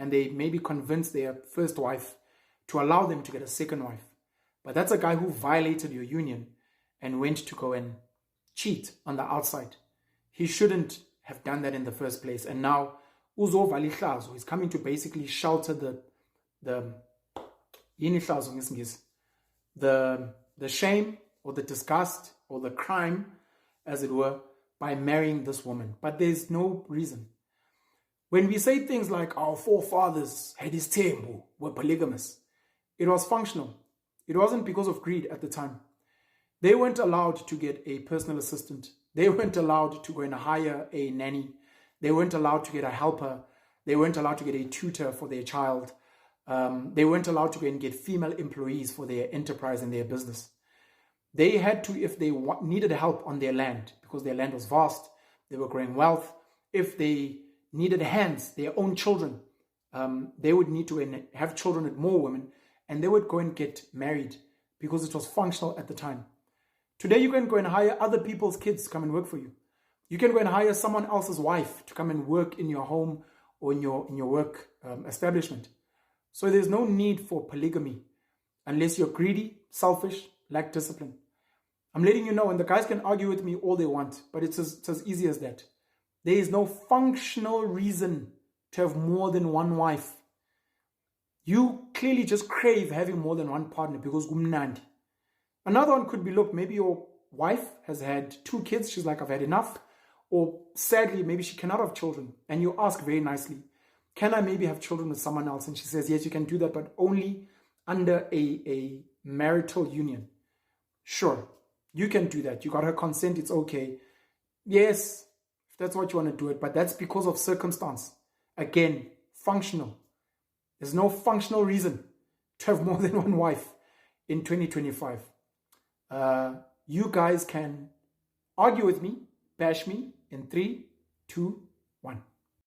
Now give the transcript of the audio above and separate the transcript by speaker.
Speaker 1: and they maybe convince their first wife to allow them to get a second wife. But that's a guy who violated your union and went to go and cheat on the outside. He shouldn't have done that in the first place. And now Uzo Valihlazo is coming to basically shelter the shame or the disgust or the crime, as it were, by marrying this woman. But there's no reason. When we say things like our forefathers had his temple, were polygamous, it was functional. It wasn't because of greed at the time. They weren't allowed to get a personal assistant. They weren't allowed to go and hire a nanny. They weren't allowed to get a helper. They weren't allowed to get a tutor for their child. They weren't allowed to go and get female employees for their enterprise and their business. They had to, if they needed help on their land, because their land was vast, they were growing wealth. If they needed hands, their own children, they would need to have children with more women, and they would go and get married because it was functional at the time. Today, you can go and hire other people's kids to come and work for you. You can go and hire someone else's wife to come and work in your home or in your work establishment. So there's no need for polygamy unless you're greedy, selfish, lack discipline. I'm letting you know, and the guys can argue with me all they want, but it's as easy as that. There is no functional reason to have more than one wife. You clearly just crave having more than one partner because gumnandi. Another one could be, look, maybe your wife has had 2 kids. She's like, I've had enough. Or sadly, maybe she cannot have children. And you ask very nicely, can I maybe have children with someone else? And she says, yes, you can do that, but only under a marital union. Sure, you can do that. You got her consent. It's okay. Yes, if that's what you want to do it. But that's because of circumstance. Again, functional. There's no functional reason to have more than one wife in 2025. You guys can argue with me, bash me in 3, 2, 1.